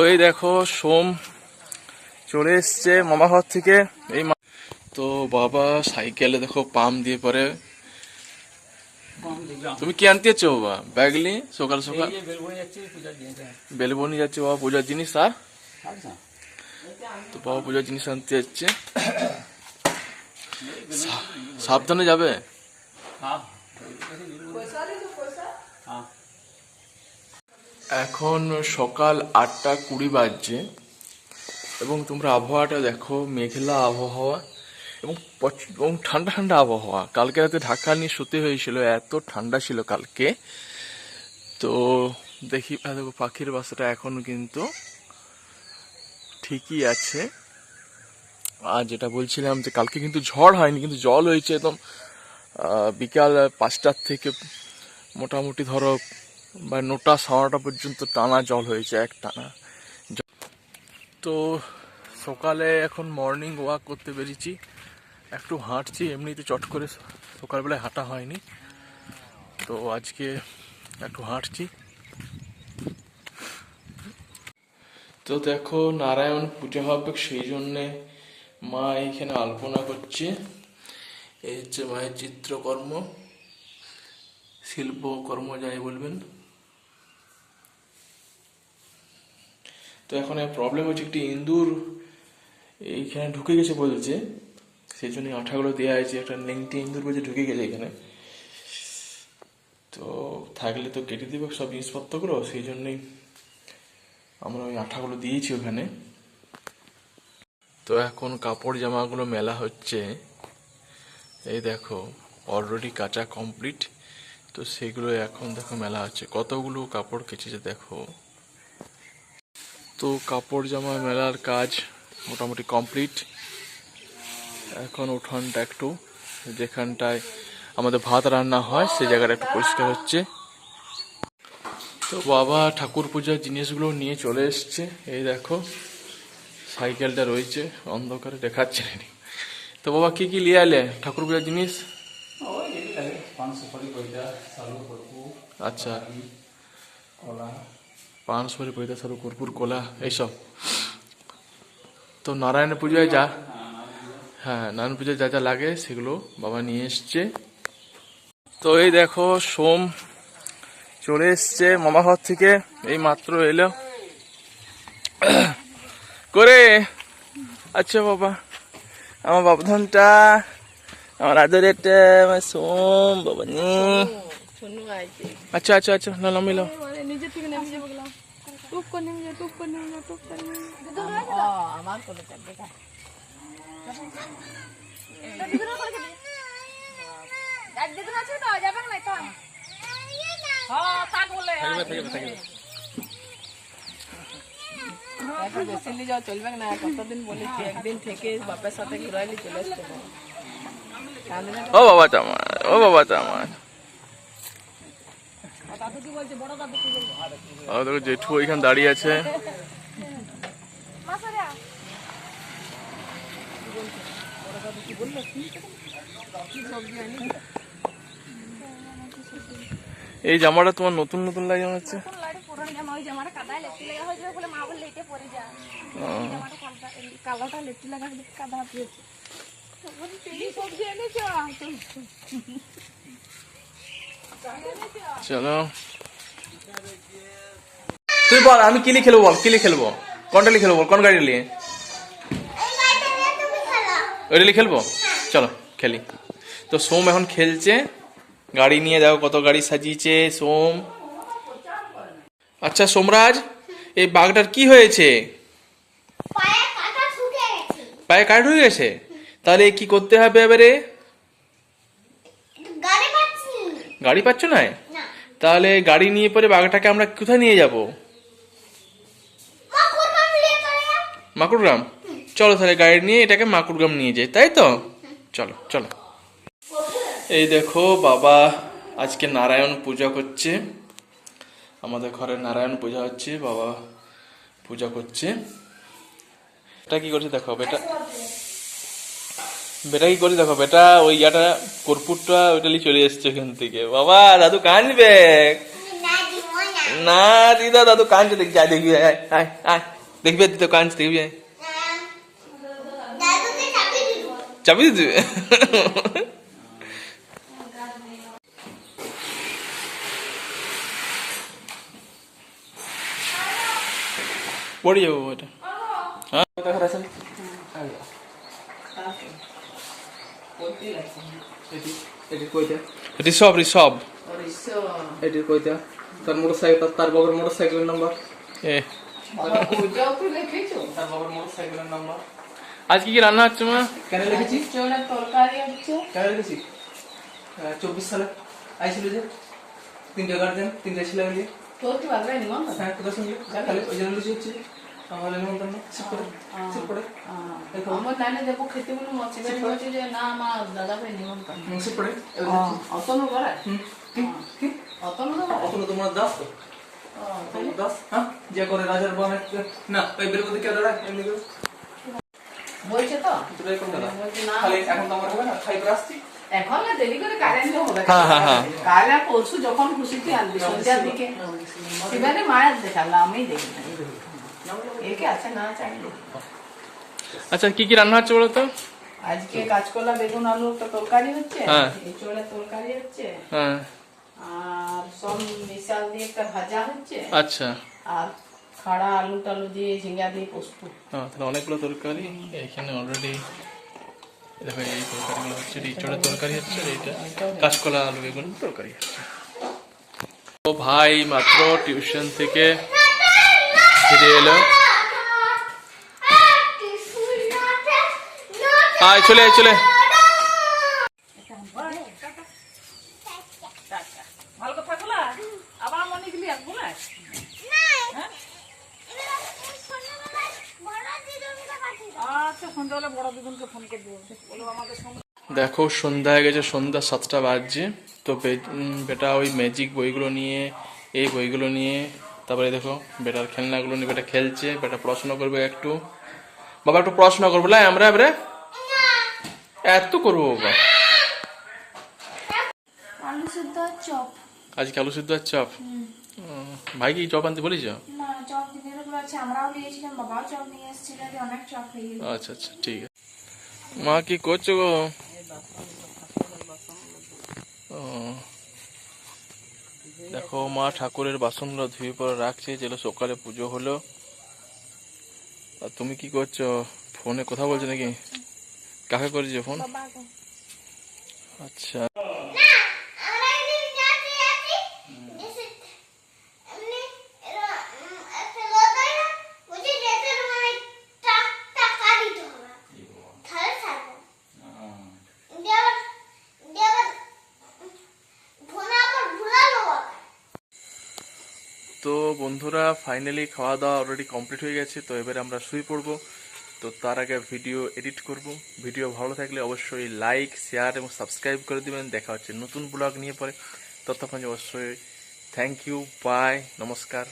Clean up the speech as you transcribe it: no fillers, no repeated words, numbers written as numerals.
ওই দেখো সোম চলে এসছে মামা ঘর থেকে। এই তো বাবা সাইকেলে দেখো পাম্প দিয়ে পরে। তুমি কি আনতে যাচ্ছ বাবা? ব্যাগ নিয়ে সকাল সকাল বেলবনি যাচ্ছে বাবা পূজার জিনিস। আর তো বাবা পূজার জিনিস আনতে যাচ্ছে। সাবধানে যাবে। এখন সকাল 8:20 বাজছে এবং তোমরা আবহাওয়াটা দেখো, মেঘলা আবহাওয়া এবং ঠান্ডা ঠান্ডা আবহাওয়া। কালকে রাতে ঢাকা নিয়ে শুতে হয়েছিল, এত ঠান্ডা ছিল কালকে। তো দেখি দেখো পাখির বাসাটা এখনো কিন্তু ঠিকই আছে। আর যেটা বলছিলাম যে কালকে কিন্তু ঝড় হয়নি, কিন্তু জল হয়েছে একদম বিকাল 5টার থেকে মোটামুটি ধরো বা 9টা 9:30 পর্যন্ত টানা জল হয়েছে, এক টানা। তো সকালে এখন মর্নিং ওয়াক করতে বেরিয়েছি, একটু হাঁটছি। এমনিতে চট করে সকালবেলায় হাঁটা হয়নি, তো আজকে একটু হাঁটছি। তো দেখো নারায়ণ পূজা হবে, সেই জন্যে মা এইখানে আলপনা করছে। এই হচ্ছে মায়ের চিত্রকর্ম, শিল্পকর্ম যাই বলবেন। তো এখন প্রবলেম হচ্ছে, একটি ইঁদুর এইখানে ঢুকে গেছে বলছে, সেই জন্য আঠাগুলো দেওয়া হয়েছে। একটা নেংটি ইঁদুর বলছে ঢুকে গেছে এখানে, তো থাকলে তো কেটে দেবে সব জিনিসপত্রগুলো, সেই জন্যই আমরা ওই আঠাগুলো দিয়েছি ওখানে। তো এখন কাপড় জামাগুলো মেলা হচ্ছে। এই দেখো অলরেডি কাঁচা কমপ্লিট, তো সেগুলো এখন দেখো মেলা হচ্ছে। কতগুলো কাপড় কেচেছে দেখো। তো কাপড় জামা মেলার কাজ মোটামুটি কমপ্লিট। এখন উঠানটা একটু, যেখানটায় আমাদের ভাত রান্না হয় সেই জায়গাটা একটু পরিষ্কার হচ্ছে। তো বাবা ঠাকুর পূজার জিনিসগুলো নিয়ে চলে এসছে। এই দেখো সাইকেলটা রয়েছে, অন্ধকারে দেখাচ্ছে না। তো বাবা কি কি নিয়ে এলে ঠাকুর পূজার জিনিস? আচ্ছা, পান সুপারি পয়দা সরু কর্পূর কলা এইসব। তো নারায়ণ পূজায় যা, হ্যাঁ নারায়ণ পূজায় যা যা লাগে সেগুলো বাবা নিয়ে এসছে। তো এই দেখো সোম চলে এসছে মামা ঘর থেকে, এই মাত্র এলো করে। আচ্ছা বাবা, আমার বাবধনটা, আমার আদরেরটা, আমার সোম বাবা নি। আচ্ছা আচ্ছা আচ্ছা, না নামিল। চলবে না, কতদিন বলেছি একদিন থেকে বাপের সাথে ঘুরাইলি চলে আসতে। ও বাবা আমার, ও বাবা আমার। দেখো জেঠু ওইখানে দাঁড়িয়ে আছে। এই জামাটা তোমার নতুন নতুন লাগে মনে হচ্ছে। চলো তুই বল, আমি কিলি খেলবো, বল কিলি খেলবো, কোনটা নিয়ে খেলবো বল, কোন গাড়ি নিয়ে? ওইটা নিয়ে খেলবো, চলো খেলি। তো সোম এখন খেলছে গাড়ি নিয়ে। দেখো কত গাড়ি সাজিয়েছে সোম। আচ্ছা সোমরাজ, এই বাঘটার কি হয়েছে? পায়ে কাট হয়ে গেছে, তাহলে কি করতে হবে এবারে? গাড়ি পাচ্ছ না, তাহলে গাড়ি নিয়ে পরে বাঘটাকে আমরা কোথায় নিয়ে যাব? মাকুড়গ্রাম। চলো তাহলে গাড়ি নিয়ে এটাকে মাকুড়গ্রাম নিয়ে যাই, তাই তো? চলো চলো। এই দেখো বাবা আজকে নারায়ণ পূজা করছে, আমাদের ঘরে নারায়ণ পূজা হচ্ছে, বাবা পূজা করছে। এটা কি করছে দেখো বেটা, বেটা কি করছে দেখো, বেটা ওই ইয়াটা কর্পূরটা ওইটা নিয়ে চলে এসছে এখান থেকে। বাবা দাদু কানবে না দিদা দাদু কাঁদছে দেখ যা দেখবি আয় আয় আয় দেখবি দিদা কাঁদছে দেখবি আয় চাবি দিবি পড়ে যাবো ওটা হ্যাঁ ঋষভ ঋষভ এটির কইতা তার মোটরসাইকেল তার বাবার মোটরসাইকেলের নাম্বার এ তার বাবার মোটরসাইকেলের নাম্বার আজকে কি রান্না হচ্ছে মা কেন লিখেছি চোলের তরকারি হচ্ছে কেন লিখেছি 24 সালে আইছিল যে 3টে গার্জেন 3টে ছেলে মিলে তোর কি বাগড়া নিমন হ্যাঁ কোথা শুনলি খালি ওই জন্য লিখেছি হচ্ছে আমার নিমন্ত্রণ সিট করে আমার নানি দেখো খেতে বলে মচিবে বলছে যে না আমার দাদা ভাই নিমন্ত্রণ সিট করে অতনু করে কি অতনু অতনু তোমার দাস তো দাস হ্যাঁ যে করে রাজার বনে না ওই বের করে কে দাঁড়ায় এমনি করে বলছে তো তুই কোন দাদা বলছে না খালি এখন তো আমার হবে না খাই করে আসছি এখন না দেরি করে কাল আনলে হবে হ্যাঁ। কাল আর পরশু যখন খুশি তুই আনবি সন্ধ্যার দিকে শিবানে মায়ের দেখালাম আমি দেখি একে আছে না চাইলে আচ্ছা কি কি রান্না হচ্ছে বলো তো আজকে কাঁচকলা বেগুন আলু একটা তরকারি হচ্ছে হ্যাঁ। এই চোলের তরকারি হচ্ছে হ্যাঁ আর সব মিশাল দিয়ে একটা ভাজা হচ্ছে আচ্ছা আর খাড়া আলু টালু দিয়ে ঝিঙ্গা দিয়ে পোস্ত তাহলে অনেকগুলো তরকারি এখানে অলরেডি দেখো এই তরকারিগুলো হচ্ছে ইঁচড়ের তরকারি হচ্ছে আর এইটা কাঁচকলা আলু বেগুন তরকারি হচ্ছে ও ভাই মাত্র টিউশন থেকে ফিরে এলো আয় চলে আয় চলে ভালো কথা বলা আবার মনে গেলি এক বলে আচ্ছা সন্ধ্যাবেলা বড় দিদুনকে ফোন করে দেবো বলো আমাকে দেখো সন্ধ্যা হয়ে গেছে সন্ধ্যা 7টা বাজছে তো বেটা ওই ম্যাজিক বইগুলো নিয়ে এই বইগুলো নিয়ে তারপরে দেখো বেটার খেলনাগুলো নিয়ে বেটা খেলছে বেটা পড়াশোনা করবে একটু বাবা একটু পড়াশোনা করবো লাই আমরা এবারে এত করবো বাবা আলু সিদ্ধ আর চপ আজকে আলু সিদ্ধ আর চপ ভাই কি চপ আনতে বলিস না চপ দিনের উপর আছে আমরাও নিয়েছিলাম বাবাও চপ নিয়ে এসেছিল অনেক চপ হয়ে গেল আচ্ছা আচ্ছা ঠিক আছে মা কি করছো গো ও, দেখো মা ঠাকুরের বাসনগুলো ধুয়ে পরে রাখছে যেগুলো সকালে পুজো হলো আর তুমি কি করছো ফোনে কথা বলছো নাকি কাকে করেছো ফোন বাবাকে আচ্ছা তো বন্ধুরা ফাইনালি খাওয়া দাওয়া অলরেডি কমপ্লিট হয়ে গেছে তো এবারে আমরা শুয়ে পড়বো তো তার আগে ভিডিও এডিট করব ভিডিও ভালো থাকলে অবশ্যই লাইক শেয়ার এবং সাবস্ক্রাইব করে দিবেন দেখা হচ্ছে নতুন ব্লগ নিয়ে পরে ততক্ষণ অবশ্যই থ্যাংক ইউ বাই নমস্কার